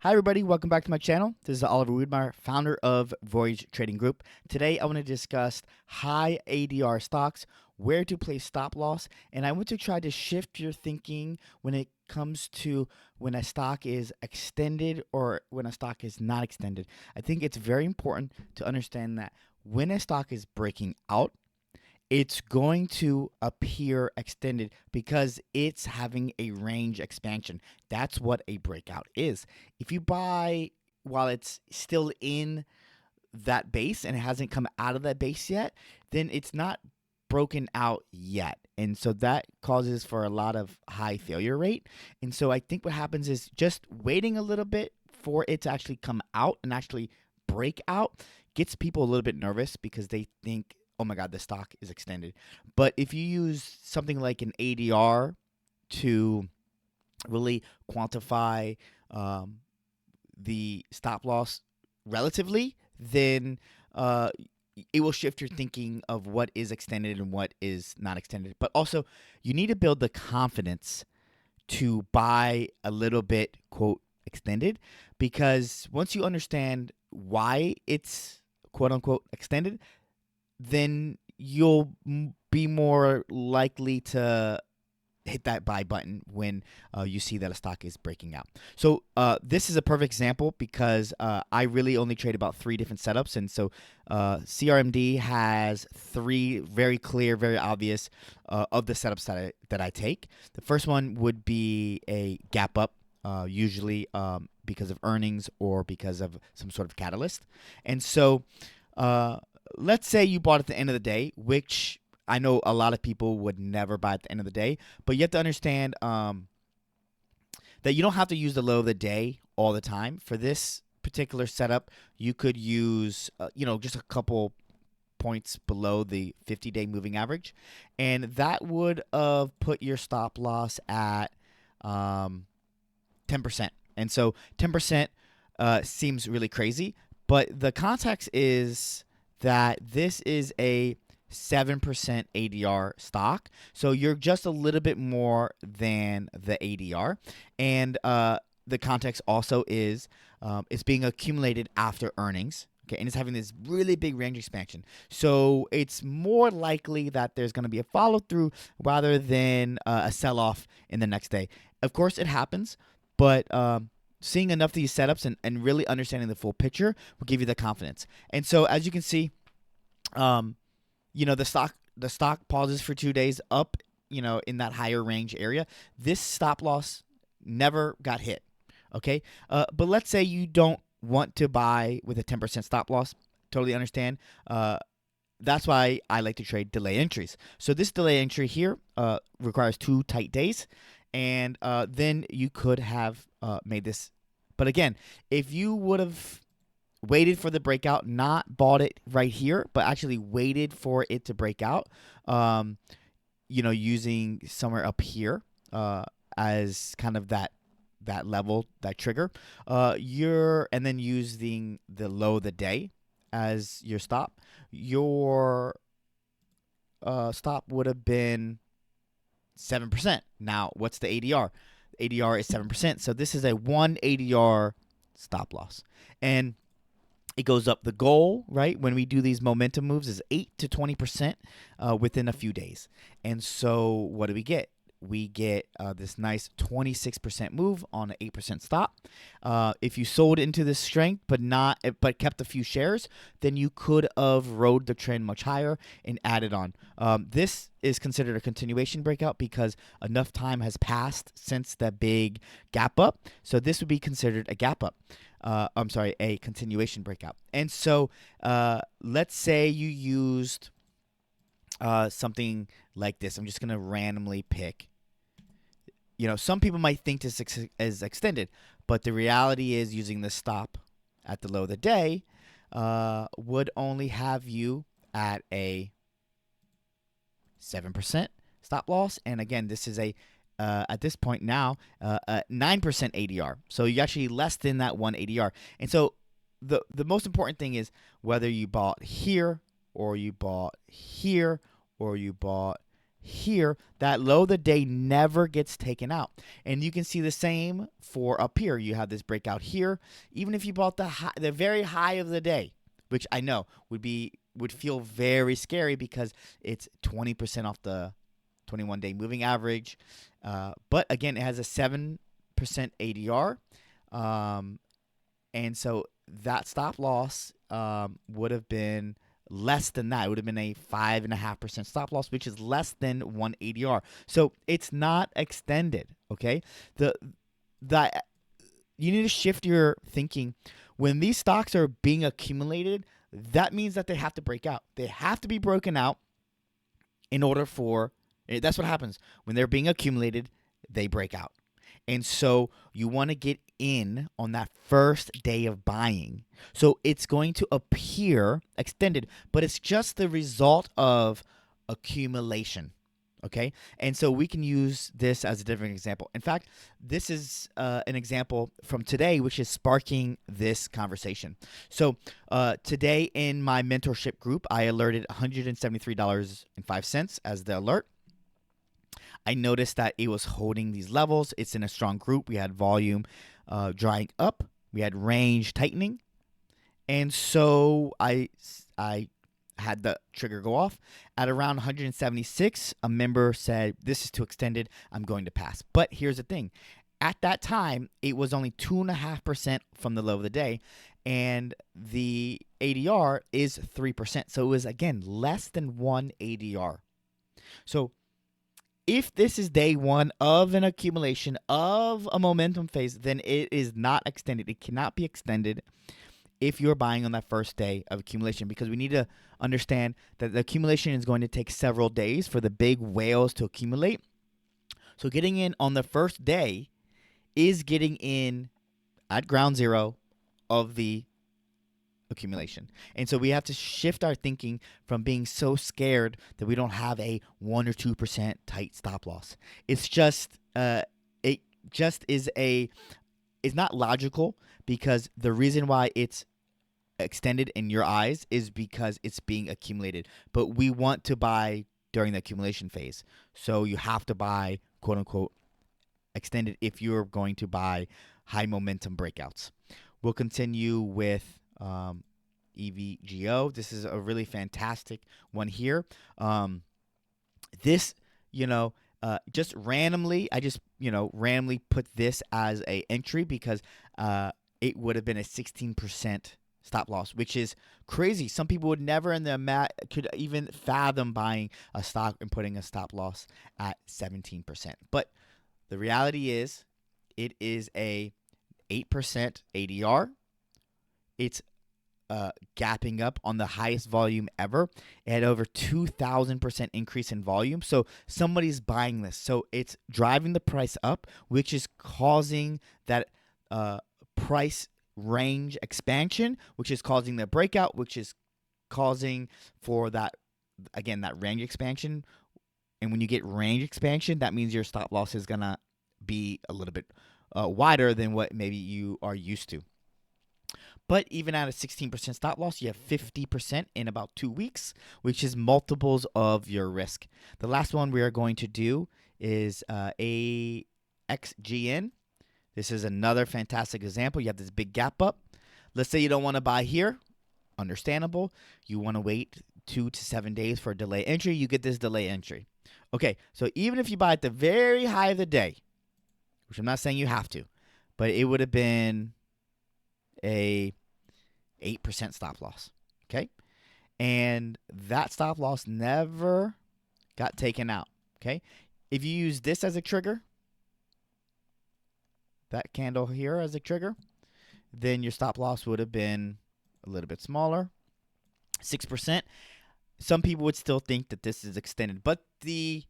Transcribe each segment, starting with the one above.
Hi everybody, welcome back to my channel. This is Oliver Wiedmaier, founder of Voyage Trading Group. Today I want to discuss high ADR stocks, where to place stop loss, and I want to try to shift your thinking when it comes to when a stock is extended or when a stock is not extended. I think it's very important to understand that when a stock is breaking out, it's going to appear extended because it's having a range expansion. That's what a breakout is. If you buy while it's still in that base and it hasn't come out of that base yet, then it's not broken out yet. And so that causes for a lot of high failure rate. And so I think what happens is just waiting a little bit for it to actually come out and actually break out gets people a little bit nervous because they think, oh my God, the stock is extended. But if you use something like an ADR to really quantify the stop loss relatively, then it will shift your thinking of what is extended and what is not extended. But also, you need to build the confidence to buy a little bit, quote, extended, because once you understand why it's, quote unquote, extended, then you'll be more likely to hit that buy button when you see that a stock is breaking out. So this is a perfect example because I really only trade about 3 different setups. And so CRMD has 3 very clear, very obvious of the setups that I take. The first one would be a gap up, usually because of earnings or because of some sort of catalyst. And so let's say you bought at the end of the day, which I know a lot of people would never buy at the end of the day, but you have to understand that you don't have to use the low of the day all the time. For this particular setup, you could use, just a couple points below the 50-day moving average, and that would put your stop loss at 10%. And so 10% seems really crazy, but the context is that this is a 7% ADR stock. So you're just a little bit more than the ADR. And the context also is it's being accumulated after earnings. Okay, and it's having this really big range expansion. So it's more likely that there's going to be a follow through rather than a sell off in the next day. Of course, it happens, but seeing enough of these setups and really understanding the full picture will give you the confidence. And so as you can see, the stock pauses for 2 days up, in that higher range area. This stop loss never got hit. Okay. But let's say you don't want to buy with a 10% stop loss. Totally understand. That's why I like to trade delay entries. So this delay entry here requires 2 tight days, and then you could have made this. But again, if you would have waited for the breakout, not bought it right here, but actually waited for it to break out, using somewhere up here as kind of that level, that trigger, and then using the low of the day as your stop, your stop would have been 7%. Now, what's the ADR? ADR is 7%. So this is a 1 ADR stop loss. And it goes up. The goal, right, when we do these momentum moves is 8 to 20% within a few days. And so what do we get? We get this nice 26% move on an 8% stop. If you sold into this strength but kept a few shares, then you could have rode the trend much higher and added on. This is considered a continuation breakout because enough time has passed since the big gap up. So this would be considered a gap up. A continuation breakout. And so let's say you used something like this. I'm just going to randomly pick. Some people might think this is extended, but the reality is using the stop at the low of the day would only have you at a 7% stop loss. And again, this is at this point now, 9% ADR. So you're actually less than that 1 ADR. And so the most important thing is whether you bought here or you bought here or you bought here, that low of the day never gets taken out. And you can see the same for up here. You have this breakout here. Even if you bought the very high of the day, which I know would feel very scary because it's 20% off the 21-day moving average. But again, it has a 7% ADR. And so that stop loss would have been less than that. It would have been a 5.5% stop loss, which is less than 1 ADR. So it's not extended. Okay, the you need to shift your thinking. When these stocks are being accumulated, that means that they have to break out. They have to be broken out in order for. That's what happens when they're being accumulated. They break out. And so you want to get in on that first day of buying. So it's going to appear extended, but it's just the result of accumulation. Okay? And so we can use this as a different example. In fact, this is an example from today, which is sparking this conversation. So today in my mentorship group, I alerted $173.05 as the alert. I noticed that it was holding these levels. It's in a strong group. We had volume drying up. We had range tightening. And so I had the trigger go off. At around 176, a member said, this is too extended. I'm going to pass. But here's the thing. At that time, it was only 2.5% from the low of the day. And the ADR is 3%. So it was, again, less than 1 ADR. So if this is day one of an accumulation of a momentum phase, then it is not extended. It cannot be extended if you're buying on that first day of accumulation, because we need to understand that the accumulation is going to take several days for the big whales to accumulate. So getting in on the first day is getting in at ground zero of the accumulation. And so we have to shift our thinking from being so scared that we don't have a 1 or 2% tight stop loss. It's just it's not logical, because the reason why it's extended in your eyes is because it's being accumulated. But we want to buy during the accumulation phase. So you have to buy, quote unquote, extended if you're going to buy high momentum breakouts. We'll continue with EVGO. This is a really fantastic one here. This, just randomly, I just, randomly put this as a entry because it would have been a 16% stop loss, which is crazy. Some people would never in their could even fathom buying a stock and putting a stop loss at 17%. But the reality is, it is a 8% ADR. It's gapping up on the highest volume ever. It had over 2,000% increase in volume. So somebody's buying this. So it's driving the price up, which is causing that price range expansion, which is causing the breakout, which is causing for that, again, that range expansion. And when you get range expansion, that means your stop loss is going to be a little bit wider than what maybe you are used to. But even at a 16% stop loss, you have 50% in about 2 weeks, which is multiples of your risk. The last one we are going to do is AXGN. This is another fantastic example. You have this big gap up. Let's say you don't want to buy here. Understandable. You want to wait 2 to 7 days for a delay entry. You get this delay entry. Okay, so even if you buy at the very high of the day, which I'm not saying you have to, but it would have been a 8% stop loss, okay? And that stop loss never got taken out, okay? If you use this as a trigger, that candle here as a trigger, then your stop loss would have been a little bit smaller, 6%. Some people would still think that this is extended, but the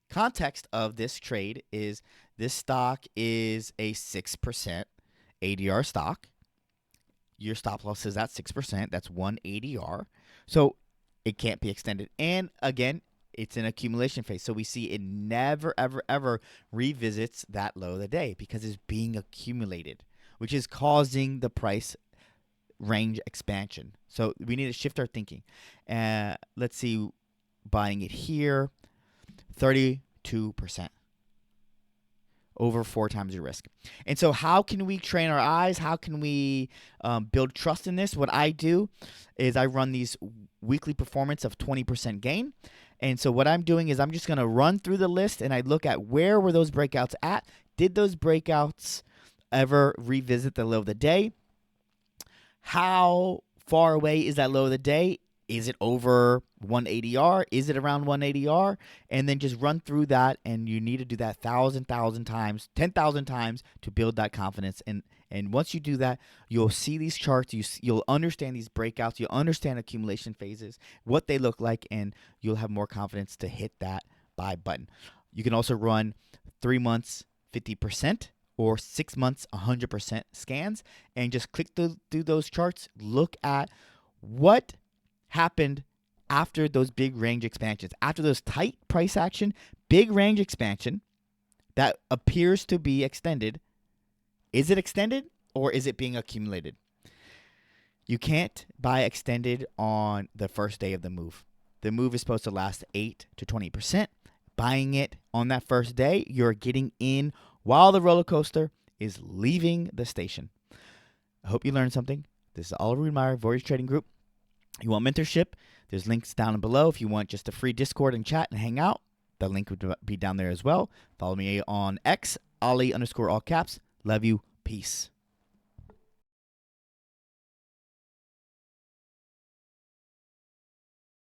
context of this trade is this stock is a 6% ADR stock. Your stop loss is at 6%. That's 1 ADR. So it can't be extended. And again, it's an accumulation phase. So we see it never, ever, ever revisits that low of the day because it's being accumulated, which is causing the price range expansion. So we need to shift our thinking. Let's see, buying it here. 32%. Over 4 times your risk. And so how can we train our eyes? How can we build trust in this? What I do is I run these weekly performance of 20% gain. And so what I'm doing is I'm just going to run through the list and I look at where were those breakouts at? Did those breakouts ever revisit the low of the day? How far away is that low of the day? Is it over 1 ADR? Is it around 1 ADR? And then just run through that, and you need to do that 1,000 times, 10,000 times to build that confidence. And once you do that, you'll see these charts, you'll understand these breakouts, you'll understand accumulation phases, what they look like, and you'll have more confidence to hit that buy button. You can also run 3 months 50% or 6 months 100% scans, and just click through those charts, look at what happened after those big range expansions, after those tight price action, big range expansion that appears to be extended. Is it extended or is it being accumulated? You can't buy extended on the first day of the move. The move is supposed to last 8 to 20%. Buying it on that first day, you're getting in while the roller coaster is leaving the station. I hope you learned something. This is Oliver Wiedmaier, Voyage Trading Group. You want mentorship? There's links down below. If you want just a free Discord and chat and hang out, the link would be down there as well. Follow me on X, Ollie _all caps. Love you. Peace.